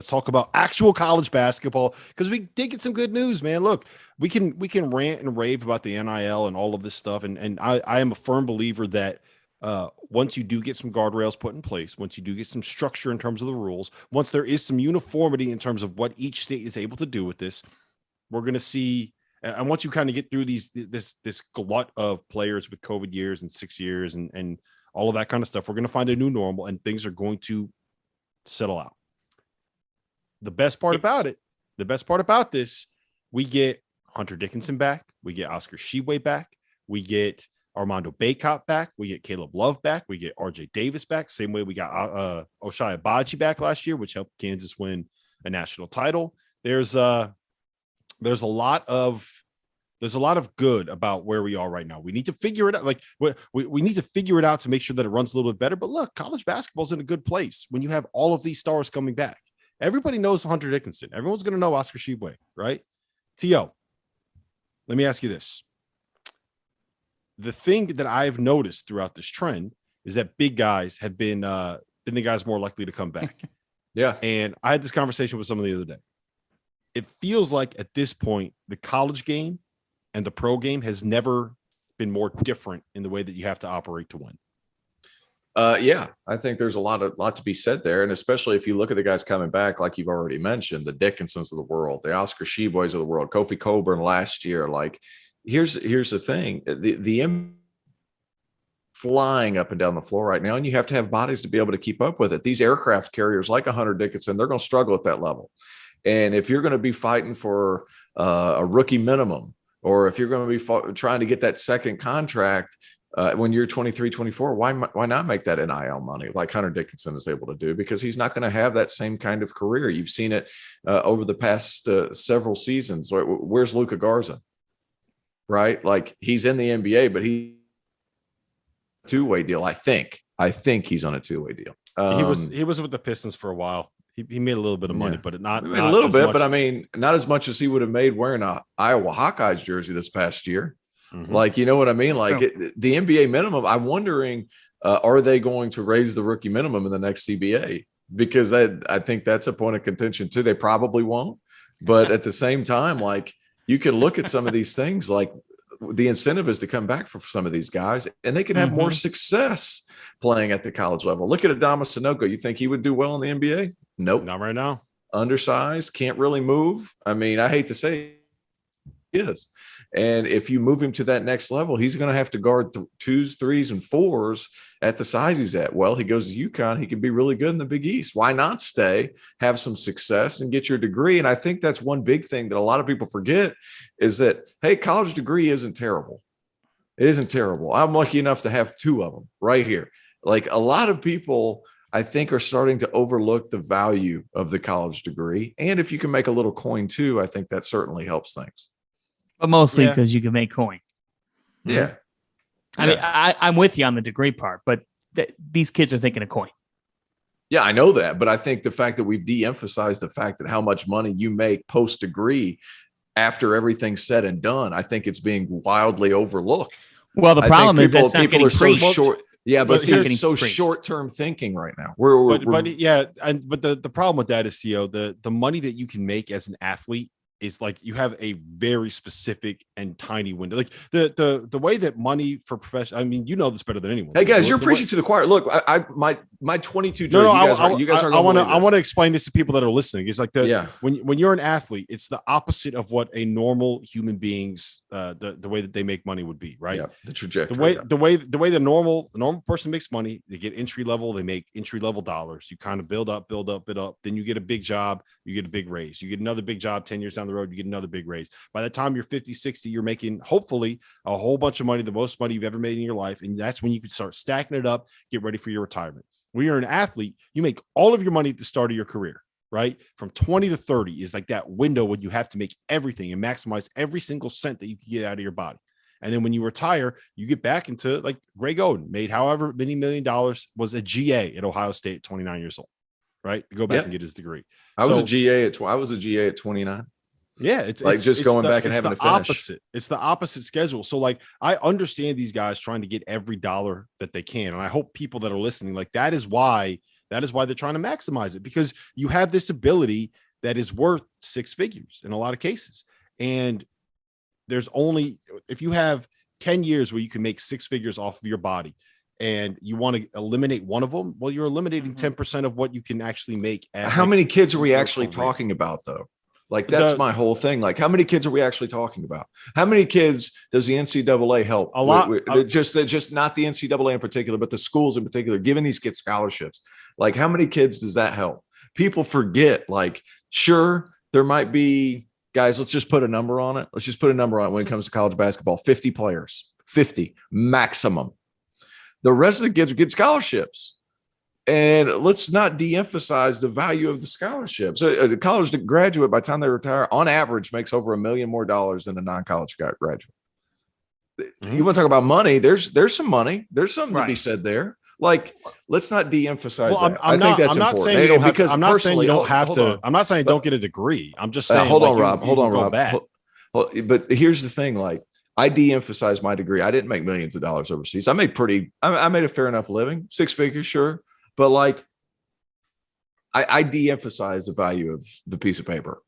Let's talk about actual college basketball because we did get some good news, man. Look, we can rant and rave about the NIL and all of this stuff, and I am a firm believer that once you do get some guardrails put in place, once you do get some structure in terms of the rules, once there is some uniformity in terms of what each state is able to do with this, we're going to see. And once you kind of get through this glut of players with COVID years and 6 years and all of that kind of stuff, we're going to find a new normal and things are going to settle out. The best part about this, we get Hunter Dickinson back. We get Oscar Tshiebwe back. We get Armando Bacot back. We get Caleb Love back. We get RJ Davis back. Same way we got Ochai Agbaji back last year, which helped Kansas win a national title. There's a lot of good about where we are right now. We need to figure it out. Like we need to figure it out to make sure that it runs a little bit better. But look, college basketball is in a good place when you have all of these stars coming back. Everybody knows Hunter Dickinson. Everyone's going to know Oscar Tshiebwe, right? T.O., let me ask you this. The thing that I've noticed throughout this trend is that big guys have been the guys more likely to come back. Yeah. And I had this conversation with someone the other day. It feels like at this point, the college game and the pro game has never been more different in the way that you have to operate to win. Yeah, I think there's a lot to be said there. And especially if you look at the guys coming back, like you've already mentioned, the Dickinsons of the world, the Oscar Tshiebwes of the world, Kofi Coburn last year. Like, here's the thing. The flying up and down the floor right now, and you have to have bodies to be able to keep up with it. These aircraft carriers like a Hunter Dickinson, they're going to struggle at that level. And if you're going to be fighting for a rookie minimum, or if you're going to be trying to get that second contract, when you're 23, 24, why not make that NIL money like Hunter Dickinson is able to do? Because he's not going to have that same kind of career. You've seen it over the past several seasons. Where's Luka Garza? Right? Like, he's in the NBA, but he two-way deal. I think he's on a two-way deal. He was with the Pistons for a while. He made a little bit of money, but not a little bit. Much. But I mean, not as much as he would have made wearing a Iowa Hawkeyes jersey this past year. Mm-hmm. Like, you know what I mean? Like, the NBA minimum, I'm wondering, are they going to raise the rookie minimum in the next CBA? Because I think that's a point of contention too. They probably won't. But at the same time, like, you can look at some of these things, like the incentive is to come back for some of these guys, and they can have more success playing at the college level. Look at Adama Sanogo. You think he would do well in the NBA? Nope. Not right now. Undersized, can't really move. I mean, I hate to say he is. And if you move him to that next level, he's going to have to guard twos, threes, and fours at the size he's at. Well, he goes to UConn. He can be really good in the Big East. Why not stay, have some success, and get your degree? And I think that's one big thing that a lot of people forget is that, hey, college degree isn't terrible. It isn't terrible. I'm lucky enough to have two of them right here. Like, a lot of people, I think, are starting to overlook the value of the college degree. And if you can make a little coin too, I think that certainly helps things. But mostly because you can make coin. Yeah. I mean, I'm with you on the degree part, but these kids are thinking of coin. Yeah, I know that. But I think the fact that we've de-emphasized the fact that how much money you make post-degree after everything's said and done, I think it's being wildly overlooked. Well, the problem is that's not getting so preached. short. Yeah, but it's so preached. Short-term thinking right now. But the problem with that is, Theo, the money that you can make as an athlete is like you have a very specific and tiny window. Like the way that money for professional, I mean, you know this better than anyone. Hey guys, you're preaching to the choir. Look, my 22 jersey. I want to explain this to people that are listening. It's like when you're an athlete, it's the opposite of what a normal human being's the way that they make money would be, right? Yeah, the trajectory. The way the normal person makes money, they get entry level, they make entry level dollars. You kind of build up, then you get a big job, you get a big raise, you get another big job 10 years down the road, you get another big raise. By the time you're 50, 60, you're making hopefully a whole bunch of money, the most money you've ever made in your life. And that's when you can start stacking it up, get ready for your retirement. When you're an athlete, you make all of your money at the start of your career, right? From 20 to 30 is like that window when you have to make everything and maximize every single cent that you can get out of your body. And then when you retire, you get back into, like, Greg Oden made however many $1 million, was a GA at Ohio State at 29 years old, right? To go back and get his degree. I was a GA at 29. Yeah, it's going back and having to finish. Opposite. It's the opposite schedule. So, like, I understand these guys trying to get every dollar that they can, and I hope people that are listening, like, that is why That is why they're trying to maximize it, because you have this ability that is worth six figures in a lot of cases. And there's only, if you have 10 years where you can make six figures off of your body and you want to eliminate one of them, well, you're eliminating 10% of what you can actually make. How many kids are we actually talking about, though? Like, that's my whole thing. Like, how many kids are we actually talking about? How many kids does the NCAA help? A lot. Just not the NCAA in particular, but the schools in particular, giving these kids scholarships. Like, how many kids does that help? People forget, like, sure, there might be, guys, let's just put a number on it. Let's just put a number on it when it comes to college basketball. 50 players, 50 maximum. The rest of the kids get scholarships. And let's not de-emphasize the value of the scholarships. A college graduate, by the time they retire, on average, makes over $1 million more than a non-college graduate. Mm-hmm. You want to talk about money? There's some money. There's something to be said there. Like, let's not de-emphasize that. I think that's important. I'm not saying you don't have to. I'm not saying don't get a degree. I'm just saying. Hold on, Rob. But here's the thing. Like, I de-emphasize my degree. I didn't make millions of dollars overseas. I made a fair enough living, six figures, sure. But like, I de-emphasize the value of the piece of paper,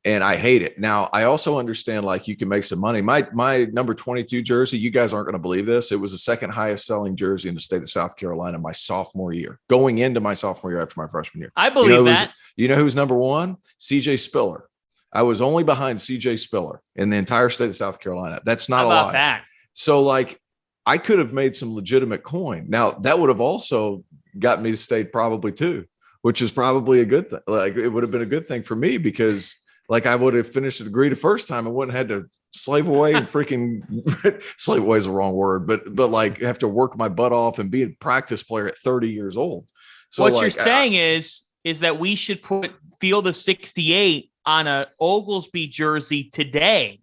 and I hate it. Now, I also understand, like, you can make some money. My number 22 jersey, you guys aren't going to believe this, it was the second highest selling jersey in the state of South Carolina my sophomore year, going into my sophomore year after my freshman year. I believe that. You know who's number one? CJ Spiller. I was only behind CJ Spiller in the entire state of South Carolina. That's not a lot. That? So, like, I could have made some legitimate coin. Now, that would have also got me to state probably too, which is probably a good thing. Like, it would have been a good thing for me, because like, I would have finished the degree the first time. I wouldn't have had to slave away and freaking slave away is the wrong word, but like, have to work my butt off and be a practice player at 30 years old. So what you're saying is that we should put Field of 68 on a Oglesby jersey today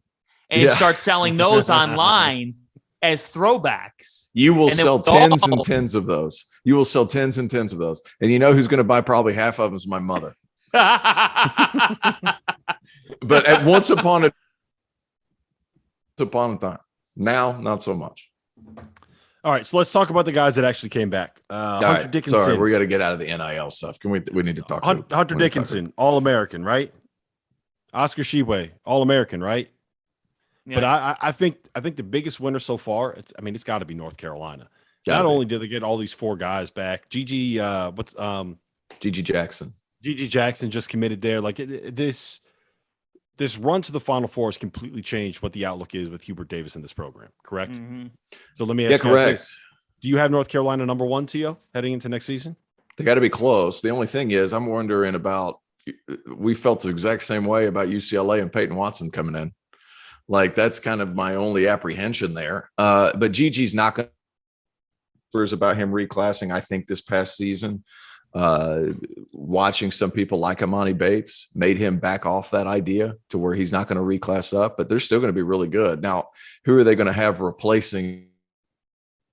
and start selling those online as throwbacks. You will sell tens and tens of those. You will sell tens and tens of those. And you know who's going to buy probably half of them is my mother. But at once upon a time. Now, not so much. All right, so let's talk about the guys that actually came back. Hunter Dickinson. Sorry, we got to get out of the NIL stuff. We need to talk. Hunter Dickinson, All-American, right? Oscar Tshiebwe, All-American, right? Yeah. But I think the biggest winner so far, it's got to be North Carolina. Not only did they get all these four guys back, Gigi Jackson. Gigi Jackson just committed there. Like, this run to the Final Four has completely changed what the outlook is with Hubert Davis in this program. Correct. Mm-hmm. So let me ask you this: do you have North Carolina number one, Tio, heading into next season? They got to be close. The only thing is, I'm wondering about. We felt the exact same way about UCLA and Peyton Watson coming in. Like, that's kind of my only apprehension there. But Gigi's not going to about him reclassing. I think this past season, watching some people like Amani Bates made him back off that idea to where he's not going to reclass up, but they're still going to be really good. Now, who are they going to have replacing?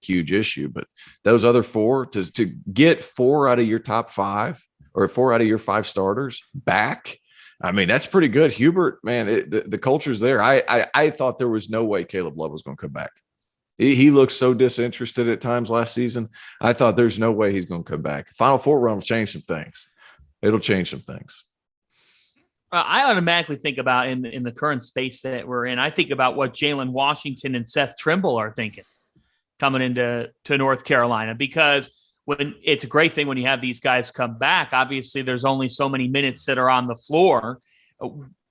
Huge issue, but those other four, to get four out of your top five or four out of your five starters back, I mean, that's pretty good. Hubert, man, the culture's there. I thought there was no way Caleb Love was going to come back. He looked so disinterested at times last season. I thought there's no way he's going to come back. Final Four run will change some things. It'll change some things. I automatically think about in the current space that we're in, I think about what Jalen Washington and Seth Trimble are thinking coming into North Carolina, because when it's a great thing when you have these guys come back. Obviously, there's only so many minutes that are on the floor.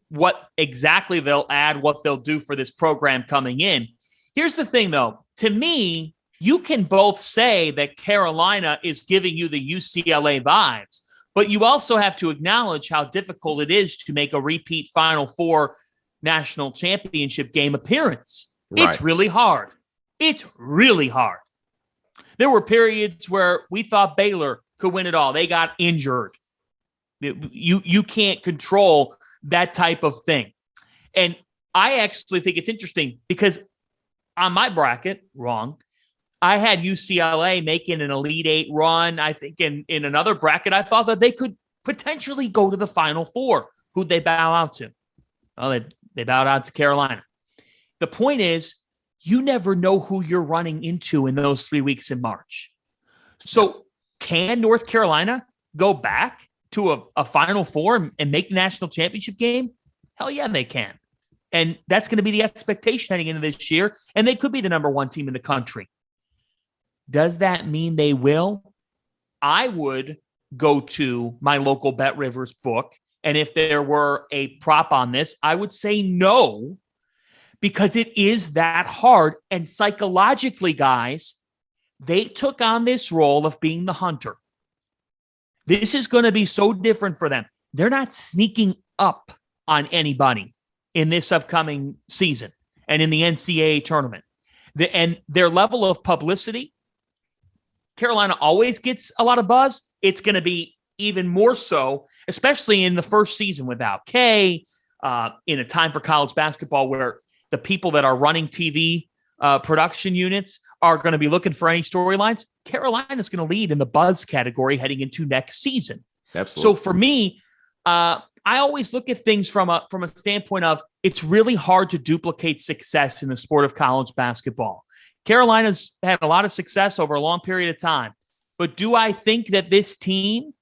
What exactly they'll add, what they'll do for this program coming in. Here's the thing, though. To me, you can both say that Carolina is giving you the UCLA vibes, but you also have to acknowledge how difficult it is to make a repeat Final Four national championship game appearance. Right. It's really hard. It's really hard. There were periods where we thought Baylor could win it all. They got injured. You can't control that type of thing. And I actually think it's interesting because on my bracket, I had UCLA making an Elite Eight run. I think in another bracket, I thought that they could potentially go to the Final Four. Who'd they bow out to? Well, they bowed out to Carolina. The point is, you never know who you're running into in those 3 weeks in March. So Can North Carolina go back to a Final Four and make the national championship game? Hell yeah, they can. And that's going to be the expectation heading into this year. And they could be the number one team in the country. Does that mean they will? I would go to my local Bet Rivers book. And if there were a prop on this, I would say no, because it is that hard. And psychologically, guys, they took on this role of being the hunter. This is going to be so different for them. They're not sneaking up on anybody in this upcoming season and in the NCAA tournament. And their level of publicity, Carolina always gets a lot of buzz. It's going to be even more so, especially in the first season without Kay, in a time for college basketball where the people that are running TV production units are going to be looking for any storylines. Carolina's going to lead in the buzz category heading into next season. Absolutely. So for me, I always look at things from a standpoint of it's really hard to duplicate success in the sport of college basketball. Carolina's had a lot of success over a long period of time, but do I think that this team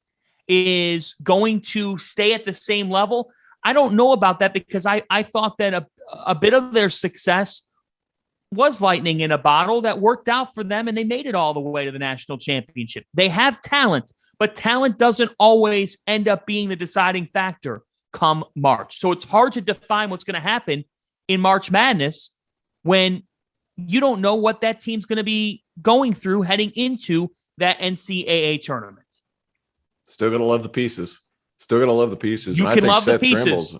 is going to stay at the same level? I don't know about that, because I thought that a bit of their success was lightning in a bottle that worked out for them, and they made it all the way to the national championship. They have talent, but talent doesn't always end up being the deciding factor come March. So it's hard to define what's going to happen in March Madness when you don't know what that team's going to be going through heading into that NCAA tournament. Still going to love the pieces. Still going to love the pieces. You and can I think love Seth the pieces. Trimble's,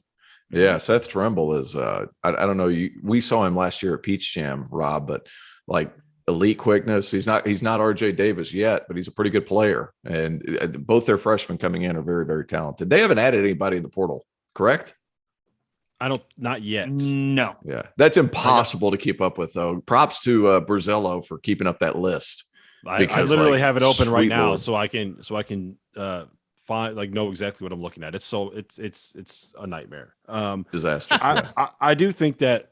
yeah, Seth Trimble is, I don't know. We saw him last year at Peach Jam, Rob, but like elite quickness. He's not RJ Davis yet, but he's a pretty good player. And both their freshmen coming in are very, very talented. They haven't added anybody in the portal, correct? Not yet. No. Yeah. That's impossible to keep up with, though. Props to Borzello for keeping up that list. I literally have it open right now, Lord. so I can find know exactly what I'm looking at. It's a nightmare. Disaster. I do think that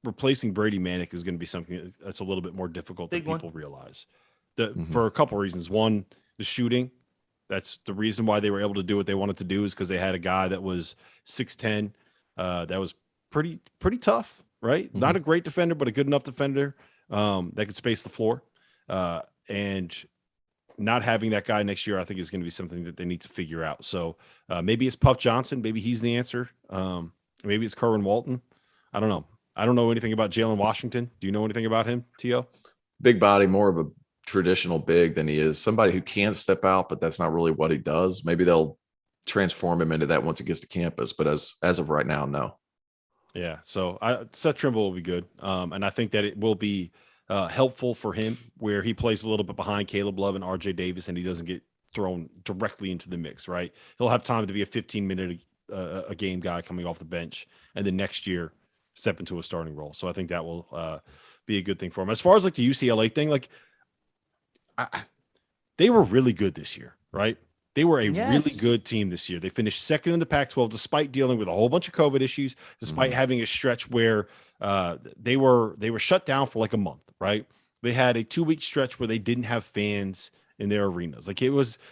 replacing Brady Manick is going to be something that's a little bit more difficult than people realize. For a couple of reasons. One, the shooting. That's the reason why they were able to do what they wanted to do, is because they had a guy that was 6'10", that was pretty tough, right? Mm-hmm. Not a great defender, but a good enough defender that could space the floor. And not having that guy next year, I think, is going to be something that they need to figure out. So maybe it's Puff Johnson. Maybe he's the answer. Maybe it's Kerwin Walton. I don't know. I don't know anything about Jalen Washington. Do you know anything about him, T.O.? Big body, more of a traditional big than he is. Somebody who can step out, but that's not really what he does. Maybe they'll transform him into that once it gets to campus. But as of right now, no. Yeah. So Seth Trimble will be good. And I think that it will be helpful for him where he plays a little bit behind Caleb Love and RJ Davis, and he doesn't get thrown directly into the mix, right? He'll have time to be a 15-minute a game guy coming off the bench, and then next year step into a starting role. So I think that will be a good thing for him. As far as like the UCLA thing, like they were really good this year, right? They were a really good team this year. They finished second in the Pac-12 despite dealing with a whole bunch of COVID issues, despite having a stretch where they were shut down for like a month, right? They had a 2-week stretch where they didn't have fans in their arenas. Like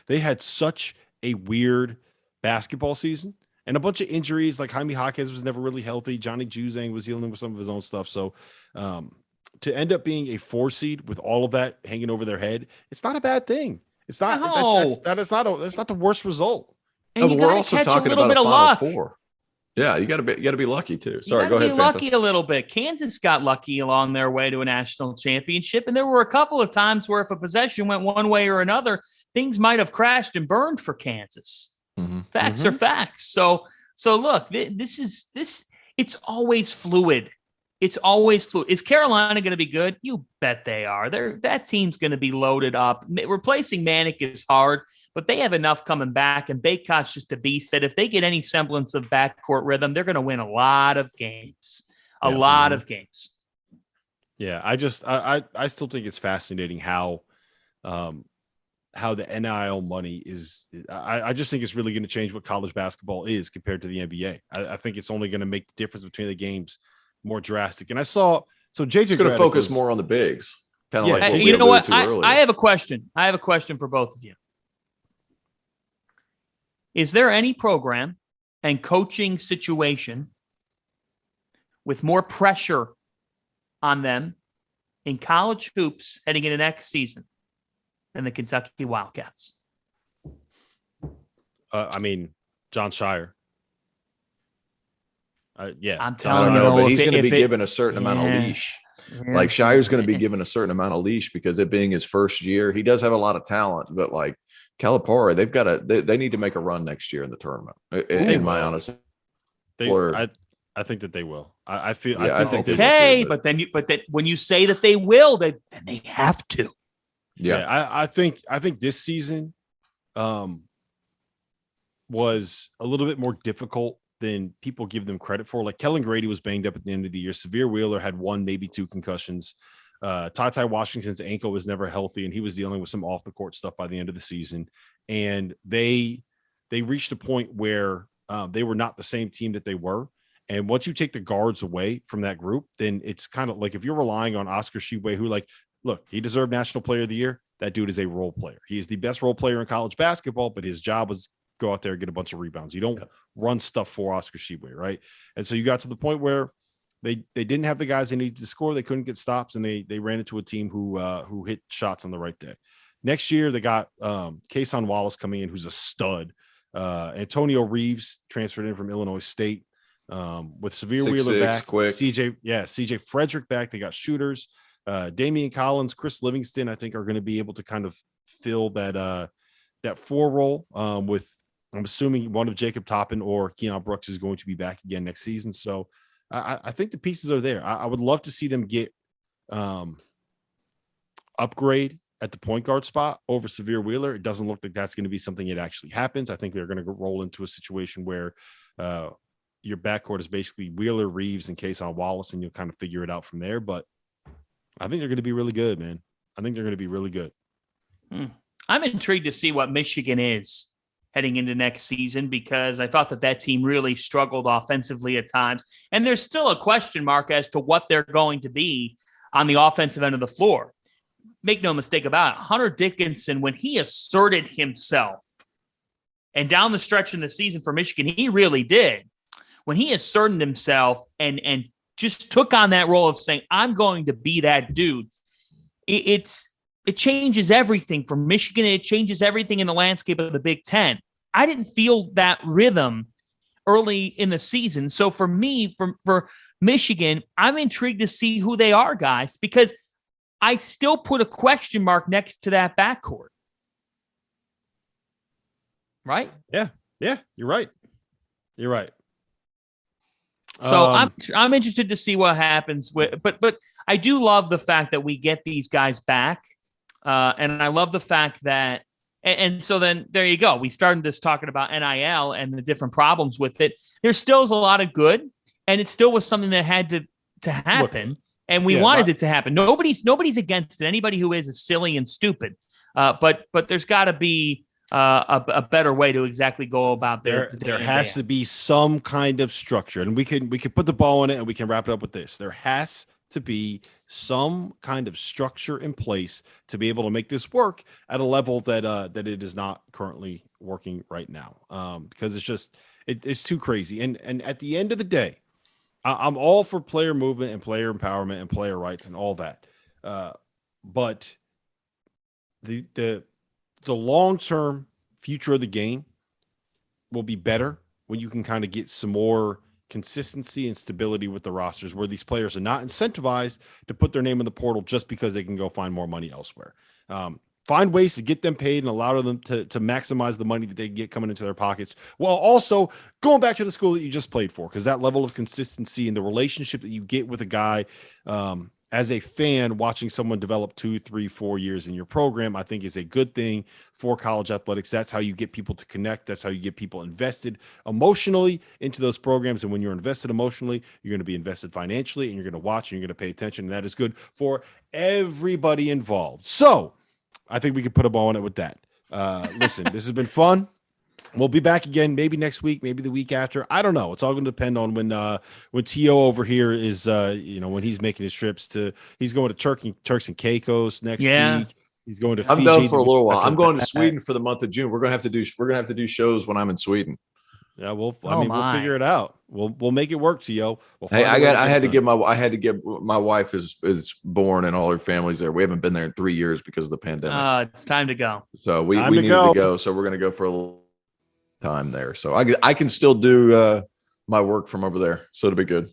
they had such a weird basketball season and a bunch of injuries. Like Jaime Jaquez was never really healthy. Johnny Juzang was dealing with some of his own stuff. So to end up being a 4 seed with all of that hanging over their head, it's not a bad thing. It's not. No. That's not the worst result. And we're also talking about a Final Four. Yeah, you got to be lucky too. Sorry, go ahead. Be lucky a little bit. Kansas got lucky along their way to a national championship, and there were a couple of times where if a possession went one way or another, things might have crashed and burned for Kansas. Facts are facts. So look, this. It's always fluid. It's always fluid. Is Carolina going to be good? You bet they are. That team's going to be loaded up. Replacing Manick is hard, but they have enough coming back, and Baycott's just a beast that if they get any semblance of backcourt rhythm, they're going to win a lot of games. A lot of games. Yeah, I still think it's fascinating how the NIL money is. I just think it's really going to change what college basketball is compared to the NBA. I think it's only going to make the difference between the games more drastic. And I saw JJ going to focus more on the bigs. Kind of Yeah, like what You we know what? alluded to earlier. I have a question. I have a question for both of you. Is there any program and coaching situation with more pressure on them in college hoops heading into next season than the Kentucky Wildcats? I mean, John Shire. Yeah, I'm I telling don't you, know, though, but he's going to be if it- given a certain amount of leash. Like Shire's going to be given a certain amount of leash because it being his first year, he does have a lot of talent, but like Calipari, they need to make a run next year in the tournament. In my honest, I think that they will. I feel. Yeah, I I think think that they okay, will too, but then when you say that they will, then they have to. yeah. I think this season was a little bit more difficult than people give them credit for. Like Kellen Grady was banged up at the end of the year. Severe Wheeler had 1, maybe 2 concussions. Ty Washington's ankle was never healthy, and he was dealing with some off the court stuff by the end of the season. And they reached a point where they were not the same team that they were. And once you take the guards away from that group, then it's kind of like if you're relying on Oscar Tshiebwe, who look, he deserved National Player of the Year. That dude is a role player. He is the best role player in college basketball, but his job was go out there and get a bunch of rebounds. You don't run stuff for Oscar Tshiebwe, right? And so you got to the point where they didn't have the guys they needed to score. They couldn't get stops, and they ran into a team who hit shots on the right day. Next year, they got Kason Wallace coming in, who's a stud. Antonio Reeves transferred in from Illinois State with Severe Wheeler back. Quick. CJ Frederick back. They got shooters. Damian Collins, Chris Livingston, I think are going to be able to kind of fill that 4 role with. I'm assuming one of Jacob Toppin or Keon Brooks is going to be back again next season. So I think the pieces are there. I would love to see them get upgrade at the point guard spot over Severe Wheeler. It doesn't look like that's going to be something that actually happens. I think they're going to roll into a situation where your backcourt is basically Wheeler, Reeves, and Kason Wallace, and you'll kind of figure it out from there. But I think they're going to be really good, man. I think they're going to be really good. I'm intrigued to see what Michigan is heading into next season because I thought that team really struggled offensively at times. And there's still a question mark as to what they're going to be on the offensive end of the floor. Make no mistake about it. Hunter Dickinson, when he asserted himself and down the stretch in the season for Michigan, he really did. When he asserted himself and just took on that role of saying, I'm going to be that dude, it changes everything for Michigan. It changes everything in the landscape of the Big Ten. I didn't feel that rhythm early in the season. So for me, for Michigan, I'm intrigued to see who they are, guys, because I still put a question mark next to that backcourt. Right? Yeah, you're right. You're right. So I'm interested to see what happens with, but I do love the fact that we get these guys back. And I love the fact that, and so then there you go. We started this talking about NIL and the different problems with it. There still is a lot of good, and it still was something that had to happen, and we wanted it to happen. Nobody's against it. Anybody who is silly and stupid. But there's got to be a better way to exactly go about there has to be some kind of structure, and we can put the ball in it, and we can wrap it up with this. There has to be some kind of structure in place to be able to make this work at a level that it is not currently working right now. Because it's too crazy. And at the end of the day, I'm all for player movement and player empowerment and player rights and all that. But the long-term future of the game will be better when you can kind of get some more consistency and stability with the rosters where these players are not incentivized to put their name in the portal just because they can go find more money elsewhere. Find ways to get them paid and allow them to maximize the money that they get coming into their pockets, while also going back to the school that you just played for, because that level of consistency and the relationship that you get with a guy as a fan watching someone develop 2, 3, 4 years in your program, I think is a good thing for college athletics. That's how you get people to connect. That's how you get people invested emotionally into those programs. And when you're invested emotionally, you're going to be invested financially, and you're going to watch and you're going to pay attention. And that is good for everybody involved. So I think we could put a ball on it with that. Listen, this has been fun. We'll be back again, maybe next week, maybe the week after. I don't know. It's all going to depend on when T.O. over here is, when he's making his trips he's going to Turks and Caicos next week. He's going to I'm Fiji done for a little while. I'm going to that. Sweden for the month of June. We're going to have to do shows when I'm in Sweden. Yeah, we'll figure it out. We'll make it work, T.O. I had to get my wife is born and all her family's there. We haven't been there in 3 years because of the pandemic. It's time to go. So we needed to go. So we're going to go for a little time there. So I can still do my work from over there. So it'll be good.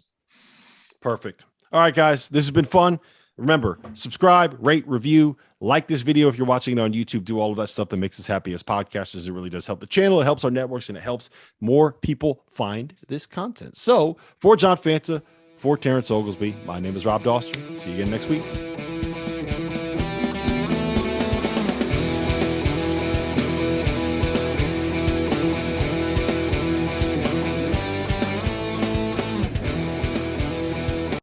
Perfect. All right, guys, this has been fun. Remember, subscribe, rate, review, like this video if you're watching it on YouTube. Do all of that stuff that makes us happy as podcasters. It really does help the channel. It helps our networks, and it helps more people find this content. So for John Fanta, for Terrence Oglesby, my name is Rob Doster. See you again next week.